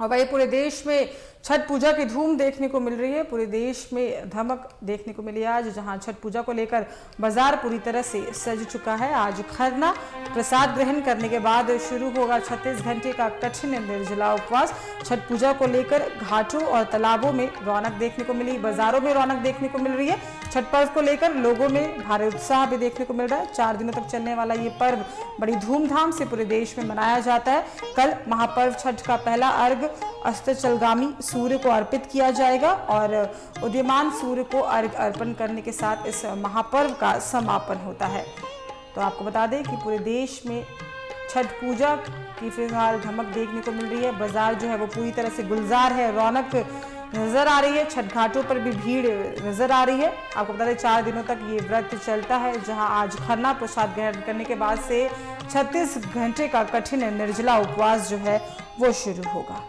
और वही पूरे देश में छठ पूजा की धूम देखने को मिल रही है। पूरे देश में धमक देखने को मिली आज, जहां छठ पूजा को लेकर बाजार पूरी तरह से सज चुका है। आज खरना प्रसाद ग्रहण करने के बाद शुरू होगा 36 घंटे का कठिन निर्जला उपवास। छठ पूजा को लेकर घाटों और तालाबों में रौनक देखने को मिली, बाजारों में रौनक देखने को मिल रही है। छठ पर्व को लेकर लोगों में भारी उत्साह भी देखने को मिल रहा है। 4 दिनों तक चलने वाला ये पर्व बड़ी धूमधाम से पूरे देश में मनाया जाता है। कल महापर्व छठ का पहला अर्घ अस्ताचलगामी सूर्य को अर्पित किया जाएगा और उदीयमान सूर्य को अर्घ अर्पण करने के साथ इस महापर्व का समापन होता है। तो आपको बता दें कि पूरे देश में छठ पूजा की फिलहाल धमक देखने को मिल रही है। बाजार जो है वो पूरी तरह से गुलजार है, रौनक नजर आ रही है। छठ घाटों पर भी भीड़ नजर आ रही है। आपको बता दें 4 दिनों तक ये व्रत चलता है, जहां आज खरना प्रसाद ग्रहण करने के बाद से 36 घंटे का कठिन निर्जला उपवास जो है वो शुरू होगा।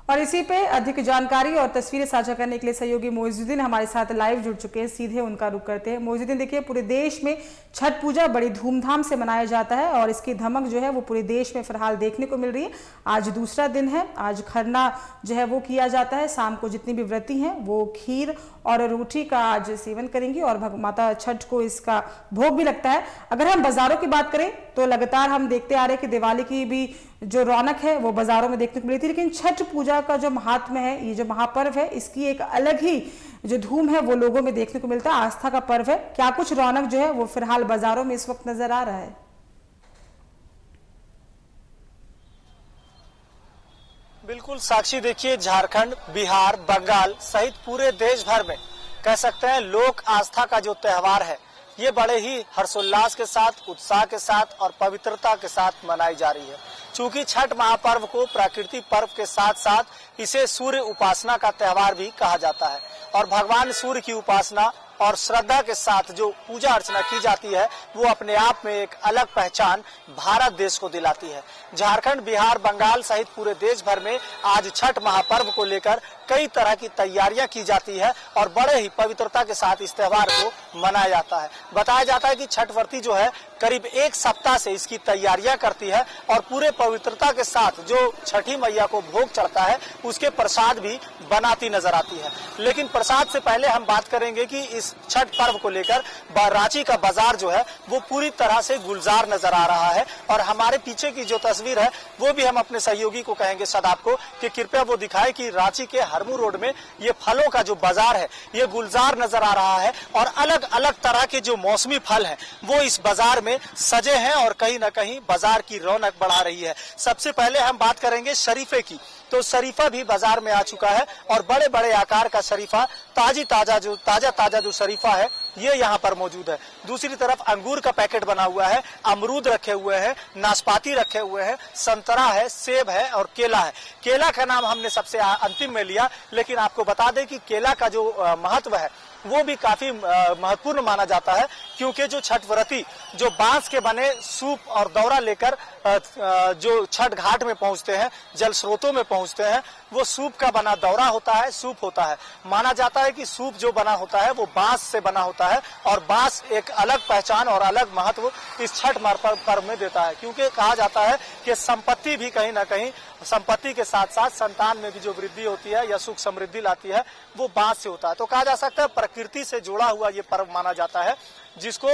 और इसी पे अधिक जानकारी और तस्वीरें साझा करने के लिए सहयोगी मोइजुद्दीन हमारे साथ लाइव जुड़ चुके हैं। सीधे उनका रुख करते हैं। मोइजुद्दीन, देखिए पूरे देश में छठ पूजा बड़ी धूमधाम से मनाया जाता है और इसकी धमक जो है वो पूरे देश में फिलहाल देखने को मिल रही है। आज दूसरा दिन है। आज खरना जो है वो किया जाता है। शाम को जितनी भी व्रती हैं वो खीर और रोटी का आज सेवन करेंगी और माता छठ को इसका भोग भी लगता है। अगर हम बाजारों की बात करें तो लगातार हम देखते आ रहे हैं कि दिवाली की भी जो रौनक है वो बाजारों में देखने को मिली थी, लेकिन छठ पूजा का जो महात्म्य है, ये जो महापर्व है, इसकी एक अलग ही जो धूम है वो लोगों में देखने को मिलता है। आस्था का पर्व है। क्या कुछ रौनक जो है वो फिलहाल बाजारों में इस वक्त नजर आ रहा है? बिल्कुल साक्षी, देखिए झारखंड, बिहार, बंगाल सहित पूरे देश भर में कह सकते हैं लोक आस्था का जो त्योहार है ये बड़े ही हर्षोल्लास के साथ, उत्साह के साथ और पवित्रता के साथ मनाई जा रही है। चूंकि छठ महापर्व को प्रकृति पर्व के साथ साथ इसे सूर्य उपासना का त्योहार भी कहा जाता है और भगवान सूर्य की उपासना और श्रद्धा के साथ जो पूजा अर्चना की जाती है वो अपने आप में एक अलग पहचान भारत देश को दिलाती है। झारखंड, बिहार, बंगाल सहित पूरे देश भर में आज छठ महापर्व को लेकर कई तरह की तैयारियां की जाती है और बड़े ही पवित्रता के साथ इस त्योहार को मनाया जाता है। बताया जाता है कि छठ व्रती जो है करीब 1 सप्ताह से इसकी तैयारियां करती है और पूरे पवित्रता के साथ जो छठी मैया को भोग चढ़ता है उसके प्रसाद भी बनाती नजर आती है। लेकिन प्रसाद से पहले हम बात करेंगे कि इस छठ पर्व को लेकर रांची का बाजार जो है वो पूरी तरह से गुलजार नजर आ रहा है और हमारे पीछे की जो तस्वीर है वो भी हम अपने सहयोगी को कहेंगे सदाब को कि कृपया वो दिखाए कि रांची के हरमू रोड में ये फलों का जो बाजार है ये गुलजार नजर आ रहा है और अलग अलग तरह के जो मौसमी फल हैं वो इस बाजार में सजे हैं और कहीं ना कहीं बाजार की रौनक बढ़ा रही है। सबसे पहले हम बात करेंगे शरीफे की, तो शरीफा भी बाजार में आ चुका है और बड़े बड़े आकार का शरीफा, ताजा जो शरीफा है ये यहाँ पर मौजूद है। दूसरी तरफ अंगूर का पैकेट बना हुआ है, अमरूद रखे हुए हैं, नाशपाती रखे हुए हैं, संतरा है, सेब है और केला है। केला का नाम हमने सबसे अंतिम में लिया, लेकिन आपको बता दें कि केला का जो महत्व है वो भी काफी महत्वपूर्ण माना जाता है, क्योंकि जो छठ व्रती जो बांस के बने सूप और दौरा लेकर जो छठ घाट में पहुंचते हैं, जल स्रोतों में पहुंचते हैं, वो सूप का बना दौरा होता है, सूप होता है। माना जाता है कि सूप जो बना होता है वो बांस से बना होता है और बांस एक अलग पहचान और अलग महत्व इस छठ पर्व में देता है, क्योंकि कहा जाता है कि संपत्ति भी कहीं ना कहीं, संपत्ति के साथ साथ संतान में भी जो वृद्धि होती है या सुख समृद्धि लाती है वो बांस से होता है। तो कहा जा सकता है प्रकृति से जुड़ा हुआ ये पर्व माना जाता है, जिसको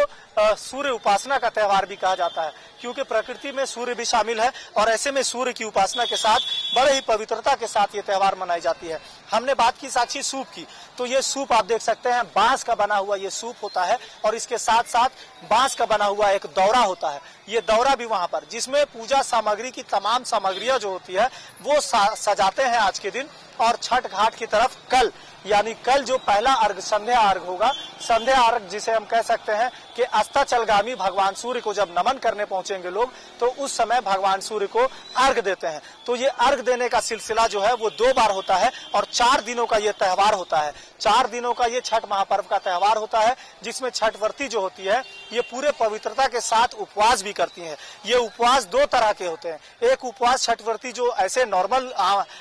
सूर्य उपासना का त्योहार भी कहा जाता है, क्योंकि प्रकृति में सूर्य भी शामिल है और ऐसे में सूर्य की उपासना के साथ बड़े ही पवित्रता के साथ ये त्योहार मनाई जाती है। हमने बात की साक्षी सूप की, तो ये सूप आप देख सकते हैं बांस का बना हुआ ये सूप होता है और इसके साथ साथ बांस का बना हुआ एक दौरा होता है। ये दौरा भी वहां पर, जिसमें पूजा सामग्री की तमाम सामग्रियां जो होती है वो सजाते हैं आज के दिन। और छठ घाट की तरफ कल, यानी कल जो पहला अर्घ संध्या अर्घ होगा, संध्या अर्घ जिसे हम कह सकते हैं कि अस्ताचलगामी भगवान सूर्य को जब नमन करने पहुंचेंगे लोग तो उस समय भगवान सूर्य को अर्घ देते हैं। तो ये अर्घ देने का सिलसिला जो है वो 2 बार होता है और 4 दिनों का ये त्योहार होता है। 4 दिनों का ये छठ महापर्व का त्योहार होता है, जिसमें छठ व्रती जो होती है ये पूरे पवित्रता के साथ उपवास भी करती हैं। ये उपवास दो तरह के होते हैं। एक उपवास छठ व्रती जो ऐसे नॉर्मल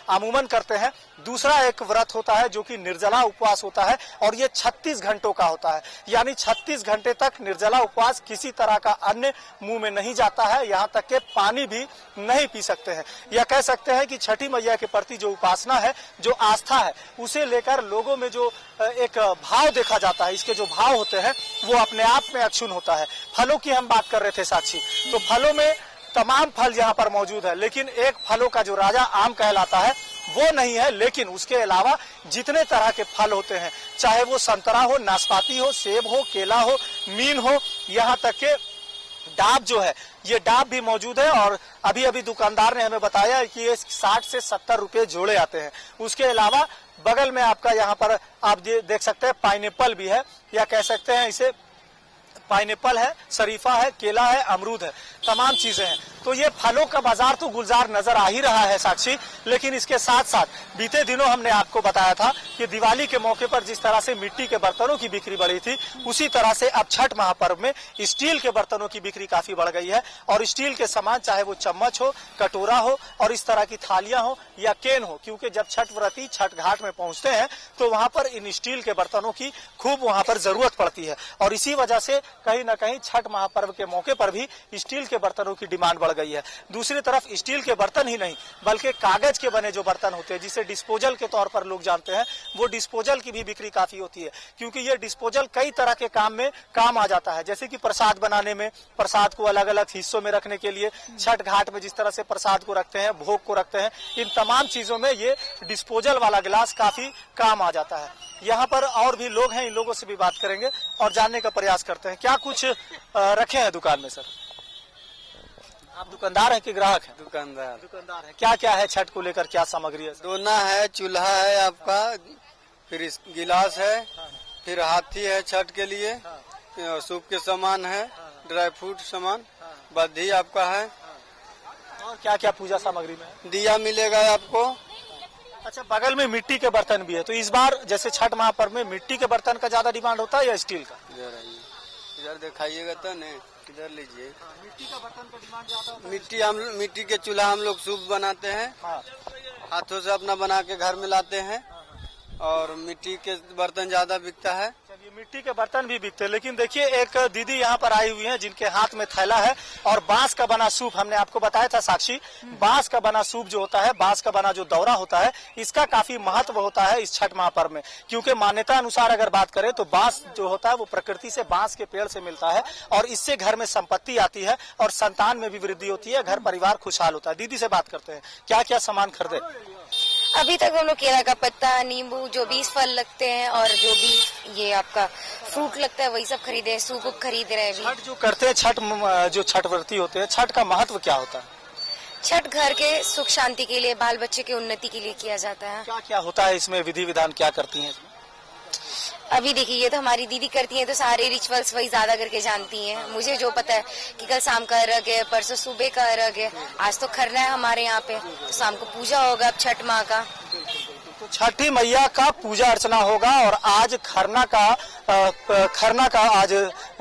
अमूमन करते हैं, दूसरा एक व्रत होता है जो कि निर्जला उपवास होता है और ये 36 घंटों का होता है। यानी 36 घंटे तक निर्जला उपवास, किसी तरह का अन्न मुंह में नहीं जाता है, यहाँ तक के पानी भी नहीं पी सकते हैं। या कह सकते हैं कि छठी मैया के प्रति जो उपासना है, जो आस्था है, उसे लेकर लोगों में जो एक भाव देखा जाता है, इसके जो भाव होते हैं वो अपने आप में अक्षुण होता है। फलों की हम बात कर रहे थे साक्षी, तो फलों में तमाम फल यहाँ पर मौजूद है, लेकिन एक फलों का जो राजा आम कहलाता है वो नहीं है। लेकिन उसके अलावा जितने तरह के फल होते हैं, चाहे वो संतरा हो, नाशपाती हो, सेब हो, केला हो, मीन हो, यहाँ तक के डाब जो है, ये डाब भी मौजूद है। और अभी अभी दुकानदार ने हमें बताया कि ये 60 से 70 रुपए जोड़े आते हैं। उसके अलावा बगल में आपका यहाँ पर आप देख सकते हैं पाइनएप्पल भी है, या कह सकते हैं इसे पाइनएप्पल है, शरीफा है, केला है, अमरूद है, तमाम चीजें हैं। तो ये फलों का बाजार तो गुलजार नजर आ ही रहा है साक्षी। लेकिन इसके साथ साथ बीते दिनों हमने आपको बताया था कि दिवाली के मौके पर जिस तरह से मिट्टी के बर्तनों की बिक्री बढ़ी थी, उसी तरह से अब छठ महापर्व में स्टील के बर्तनों की बिक्री काफी बढ़ गई है। और स्टील के सामान, चाहे वो चम्मच हो, कटोरा हो और इस तरह की थालियां हो या केन हो, क्योंकि जब छठ व्रती छठ घाट में पहुंचते हैं तो वहां पर इन स्टील के बर्तनों की खूब वहां पर जरूरत पड़ती है। और इसी वजह से कहीं न कहीं छठ महापर्व के मौके पर भी स्टील के बर्तनों की डिमांड बढ़ गई है। दूसरी तरफ स्टील के बर्तन ही नहीं, बल्कि कागज के बने जो बर्तन होते हैं, जिसे डिस्पोजल के तौर पर लोग जानते हैं, वो डिस्पोजल की भी बिक्री काफी होती है। क्योंकि ये डिस्पोजल कई तरह के काम में काम आ जाता है, जैसे कि प्रसाद बनाने में, प्रसाद को अलग अलग हिस्सों में रखने के लिए, छठ घाट में जिस तरह से प्रसाद को रखते हैं, भोग को रखते हैं, इन तमाम चीजों में ये डिस्पोजल वाला गिलास काफी काम आ जाता है। यहाँ पर और भी लोग हैं, इन लोगों से भी बात करेंगे और जानने का प्रयास करते हैं क्या कुछ रखे हैं दुकान में। सर, आप दुकानदार हैं कि ग्राहक हैं? दुकानदार है। क्या क्या है छठ को लेकर, क्या सामग्री है? दोना है, चूल्हा है आपका, फिर गिलास है, फिर हाथी है छठ के लिए, सूप के सामान है, ड्राई फ्रूट सामान, बद्धी आपका है। और क्या क्या पूजा सामग्री में? दिया मिलेगा आपको। अच्छा, बगल में मिट्टी के बर्तन भी है, तो इस बार जैसे छठ महापर्व में मिट्टी के बर्तन का ज्यादा डिमांड होता है या स्टील का? इधर दिखाइएगा तो नहीं, इधर लीजिए। मिट्टी का बर्तन का डिमांड ज्यादा होता है। मिट्टी के चूल्हा हम लोग सूप बनाते हैं, हाथों से अपना बना के घर में लाते हैं, और मिट्टी के बर्तन ज्यादा बिकता है। चलिए, मिट्टी के बर्तन भी बिकते हैं। लेकिन देखिए, एक दीदी यहाँ पर आई हुई हैं जिनके हाथ में थैला है और बांस का बना सूप, हमने आपको बताया था साक्षी, बांस का बना सूप जो होता है, बांस का बना जो दौरा होता है, इसका काफी महत्व होता है इस छठ महापर्व में। क्योंकि मान्यता अनुसार अगर बात करें तो बांस जो होता है वो प्रकृति से, बांस के पेड़ से मिलता है और इससे घर में संपत्ति आती है और संतान में भी वृद्धि होती है, घर परिवार खुशहाल होता है। दीदी से बात करते हैं, क्या क्या सामान खरीदे? अभी तक हम लोग केला का पत्ता, नींबू, जो भी फल लगते हैं और जो भी ये आपका फ्रूट लगता है वही सब खरीदे हैं, सूप खरीद रहे हैं। छठ जो करते हैं, जो छठ व्रती होते हैं, छठ का महत्व क्या होता है? छठ घर के सुख शांति के लिए, बाल बच्चे की उन्नति के लिए किया जाता है। क्या क्या होता है इसमें, विधि विधान क्या करती हैं इसमें? अभी देखिए, ये तो हमारी दीदी करती हैं, तो सारे रिचुअल्स वही ज्यादा करके जानती हैं। मुझे जो पता है कि कल शाम का अर्घ है, परसों सुबह का अर्घ है, आज तो खरना है हमारे यहाँ पे, तो शाम को पूजा होगा अब छठ माँ का। तो छठी मैया का पूजा अर्चना होगा और आज खरना का आज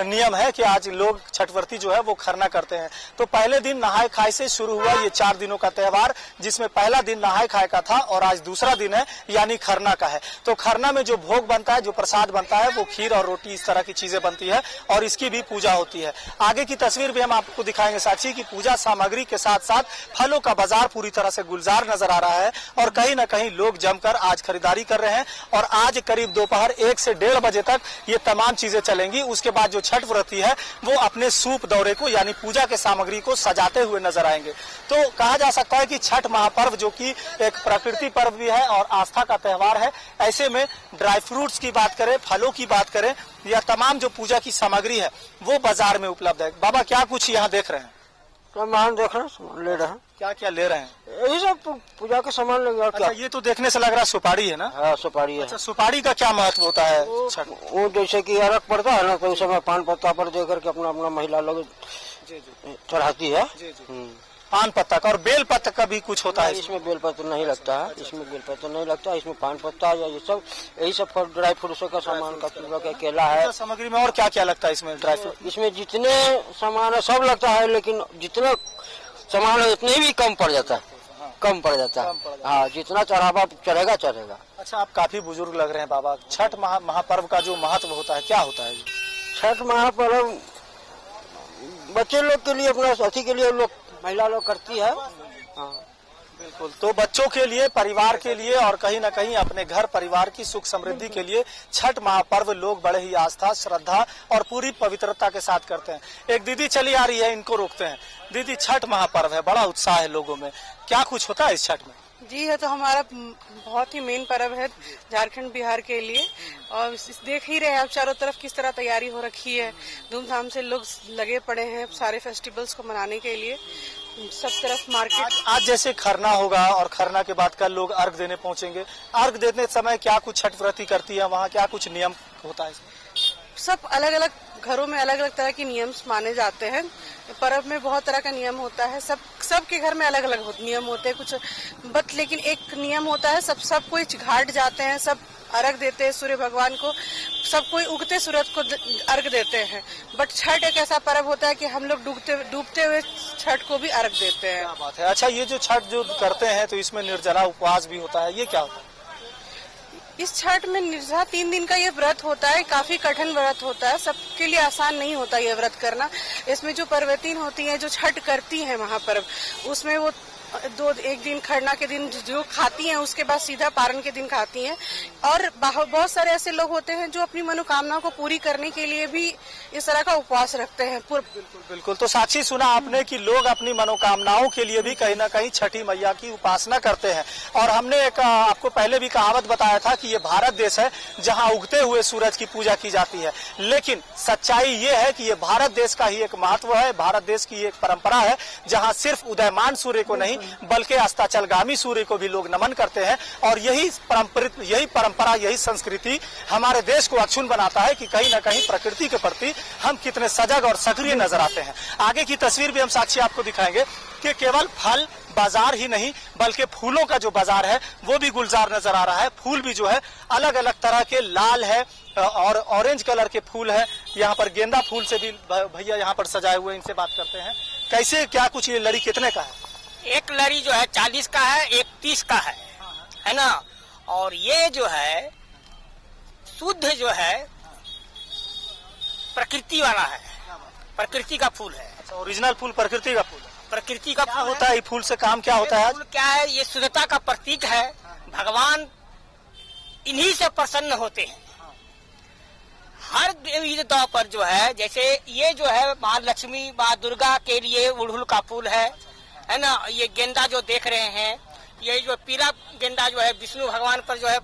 नियम है कि आज लोग छठ व्रती जो है वो खरना करते हैं। तो पहले दिन नहाय खाए से शुरू हुआ ये 4 दिनों का त्योहार, जिसमें पहला दिन नहाय खाए का था और आज दूसरा दिन है, यानी खरना का है। तो खरना में जो भोग बनता है, जो प्रसाद बनता है, वो खीर और रोटी, इस तरह की चीजें बनती है और इसकी भी पूजा होती है। आगे की तस्वीर भी हम आपको दिखाएंगे साक्षी की पूजा सामग्री के साथ साथ फलों का बाजार पूरी तरह से गुलजार नजर आ रहा है और कहीं न कहीं लोग जमकर आज खरीदारी कर रहे हैं। और आज करीब दोपहर 1 से 1:30 बजे तक ये तमाम चीजें चलेंगी। उसके बाद जो छठ व्रती है वो अपने सूप दौरे को, यानी पूजा के सामग्री को सजाते हुए नजर आएंगे। तो कहा जा सकता है कि छठ महापर्व जो कि एक प्रकृति पर्व भी है और आस्था का त्योहार है, ऐसे में ड्राई फ्रूट्स की बात करें, फलों की बात करें, या तमाम जो पूजा की सामग्री है वो बाजार में उपलब्ध है। बाबा, क्या कुछ यहाँ देख रहे हैं? सामान देख रहे हैं, ले रहे हैं। क्या क्या ले रहे हैं? यही सब पूजा के सामान लेंगे। अच्छा, ये तो देखने से लग रहा है सुपारी है ना? हाँ, सुपारी है। अच्छा, सुपारी का क्या महत्व होता है? वो जैसे कि अर्घ पड़ता है ना, तो उस समय पान पत्ता पर दे करके अपना अपना महिला लोग चढ़ाती है। पान पत्ता का और बेल पत्ता का भी कुछ होता है? इसमें बेलपत्र नहीं लगता है, इसमें बेलपत्र नहीं लगता है, इसमें पान पत्ता या ये सब यही सब फल ड्राई फ्रूट्स का सामान का केला है। सामग्री में और क्या क्या लगता है इसमें ड्राई फ्रूट? इसमें जितने सामान है सब लगता है, लेकिन जितने सामान है उतने भी कम पड़ जाता है, कम पड़ जाता है। हाँ, जितना चढ़ावा चढ़ेगा चढ़ेगा। अच्छा, आप काफी बुजुर्ग लग रहे हैं बाबा। छठ महापर्व का जो महत्व होता है क्या होता है? छठ महापर्व बच्चे लोग के लिए, अपना साथी के लिए लोग, महिला लोग करती है। हाँ बिल्कुल, तो बच्चों के लिए, परिवार के लिए और कहीं ना कहीं अपने घर परिवार की सुख समृद्धि के लिए छठ महापर्व लोग बड़े ही आस्था, श्रद्धा और पूरी पवित्रता के साथ करते हैं। एक दीदी चली आ रही है, इनको रोकते हैं। दीदी, छठ महापर्व है, बड़ा उत्साह है लोगों में, क्या कुछ होता है इस छठ में? जी है, तो हमारा बहुत ही मेन पर्व है झारखंड बिहार के लिए। और देख ही रहे हैं आप चारों तरफ किस तरह तैयारी हो रखी है, धूमधाम से लोग लगे पड़े हैं सारे फेस्टिवल्स को मनाने के लिए। सब तरफ मार्केट आज जैसे खरना होगा और खरना के बाद कल लोग अर्घ देने पहुंचेंगे। अर्घ देने समय क्या कुछ छठ व्रती करती है, वहाँ क्या कुछ नियम होता है? सब अलग अलग घरों में अलग अलग तरह के नियम माने जाते हैं। पर्व में बहुत तरह का नियम होता है, सबके घर में अलग अलग नियम होते हैं कुछ, बट लेकिन एक नियम होता है, सब कोई घाट जाते हैं, सब अर्घ देते हैं सूर्य भगवान को, सब कोई उगते सूरज को अर्घ देते हैं। बट छठ एक ऐसा पर्व होता है कि हम लोग डूबते हुए छठ को भी अर्घ देते हैं। क्या बात है। अच्छा, ये जो छठ जो करते हैं तो इसमें निर्जला उपवास भी होता है, ये क्या होता है? इस छठ में निर्जला 3 दिन का ये व्रत होता है, काफी कठिन व्रत होता है, सबके लिए आसान नहीं होता ये व्रत करना। इसमें जो पर्वतीन होती हैं, जो छठ करती हैं महापर्व, उसमें वो एक दिन खरना के दिन जो खाती हैं, उसके बाद सीधा पारण के दिन खाती हैं। और बहुत सारे ऐसे लोग होते हैं जो अपनी मनोकामनाओं को पूरी करने के लिए भी इस तरह का उपवास रखते हैं। बिल्कुल। तो साक्षी, सुना आपने कि लोग अपनी मनोकामनाओं के लिए भी कहीं ना कहीं छठी मैया की उपासना करते हैं। और हमने एक आपको पहले भी कहावत बताया था कि ये भारत देश है जहाँ उगते हुए सूरज की पूजा की जाती है। लेकिन सच्चाई ये है कि ये भारत देश का ही एक महत्व है, भारत देश की एक परंपरा है जहाँ सिर्फ उदयमान सूर्य को नहीं बल्कि अस्ताचलगामी सूर्य को भी लोग नमन करते हैं। और यही परंपरा, यही संस्कृति हमारे देश को अक्षुण्ण बनाता है कि कहीं ना कहीं प्रकृति के प्रति हम कितने सजग और सक्रिय नजर आते हैं। आगे की तस्वीर भी हम साक्षी आपको दिखाएंगे कि केवल फल बाजार ही नहीं बल्कि फूलों का जो बाजार है वो भी गुलजार नजर आ रहा है। फूल भी जो है अलग अलग तरह के, लाल है और ऑरेंज कलर के फूल है। यहाँ पर गेंदा फूल से भी भैया यहाँ पर सजाए हुए, इनसे बात करते हैं। कैसे क्या कुछ, ये लड़ी कितने का है? एक लड़ी जो है 40 का है, एक 30 का है ना। और ये जो है शुद्ध जो है प्रकृति वाला है, प्रकृति का फूल है। अच्छा, ओरिजिनल फूल प्रकृति का फूल है। प्रकृति का फूल होता है, फूल से काम क्या होता है? फूल क्या है, ये शुद्धता का प्रतीक है। भगवान इन्हीं से प्रसन्न होते हैं। हर देवी देवताओं पर जो है, जैसे ये जो है माँ लक्ष्मी, माँ दुर्गा के लिए उड़हुल का फूल है ना। ये गेंदा जो देख रहे हैं, ये जो पीला गेंदा जो है विष्णु भगवान पर जो है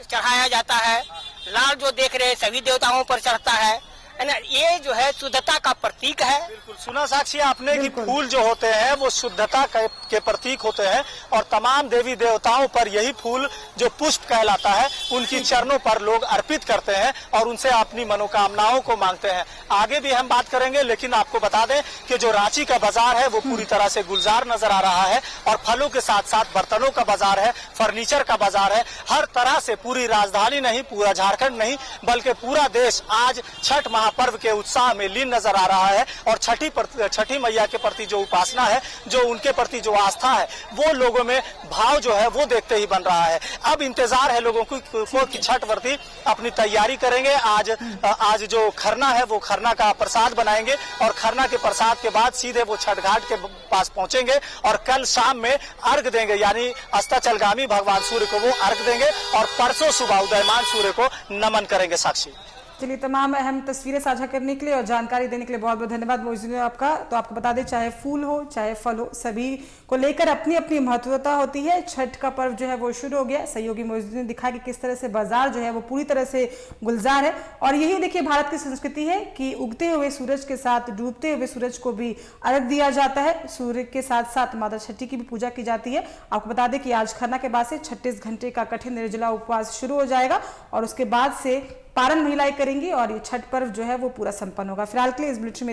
चढ़ाया जाता है। लाल जो देख रहे हैं सभी देवताओं पर चढ़ता है ना। ये जो है शुद्धता का प्रतीक है। बिल्कुल सुना साक्षी आपने कि फूल जो होते हैं वो शुद्धता के प्रतीक होते हैं और तमाम देवी देवताओं पर यही फूल जो पुष्प कहलाता है उनकी चरणों पर लोग अर्पित करते हैं और उनसे अपनी मनोकामनाओं को मांगते हैं। आगे भी हम बात करेंगे, लेकिन आपको बता दें कि जो रांची का बाजार है वो पूरी तरह से गुलजार नजर आ रहा है और फलों के साथ साथ बर्तनों का बाजार है, फर्नीचर का बाजार है। हर तरह से पूरी राजधानी नहीं, पूरा झारखंड नहीं बल्कि पूरा देश आज छठ महापर्व के उत्साह में लीन नजर आ रहा है। और छठी मैया के प्रति जो उपासना है, जो उनके प्रति जो आस्था है, वो लोगों में भाव जो है वो देखते ही बन रहा है। अब इंतजार है लोगों को कि छठ व्रती अपनी तैयारी करेंगे। आज जो खरना है वो खरना का प्रसाद बनाएंगे और खरना के प्रसाद के बाद सीधे वो छठ घाट के पास पहुंचेंगे और कल शाम में अर्घ देंगे, यानी अस्ताचलगामी भगवान सूर्य को वो अर्घ देंगे और परसों सुबह उदयमान सूर्य को नमन करेंगे। साक्षी, चलिए, तमाम अहम तस्वीरें साझा करने के लिए और जानकारी देने के लिए बहुत बहुत धन्यवाद मोइनुद्दीन आपका। तो आपको बता दें, चाहे फूल हो चाहे फल हो, सभी को लेकर अपनी अपनी महत्वता होती है। छठ का पर्व जो है वो शुरू हो गया। सहयोगी मोइनुद्दीन ने दिखा कि किस तरह से बाजार जो है वो पूरी तरह से गुलजार है। और यही देखिए भारत की संस्कृति है कि उगते हुए सूरज के साथ डूबते हुए सूरज को भी अर्घ दिया जाता है। सूर्य के साथ साथ माता छठी की भी पूजा की जाती है। आपको बता दें कि आज खरना के बाद से 36 घंटे का कठिन निर्जला उपवास शुरू हो जाएगा और उसके बाद से पारण महिलाएं करेंगी और ये छठ पर्व जो है वो पूरा संपन्न होगा। फिलहाल के लिए इस बुलेटिन में इतना।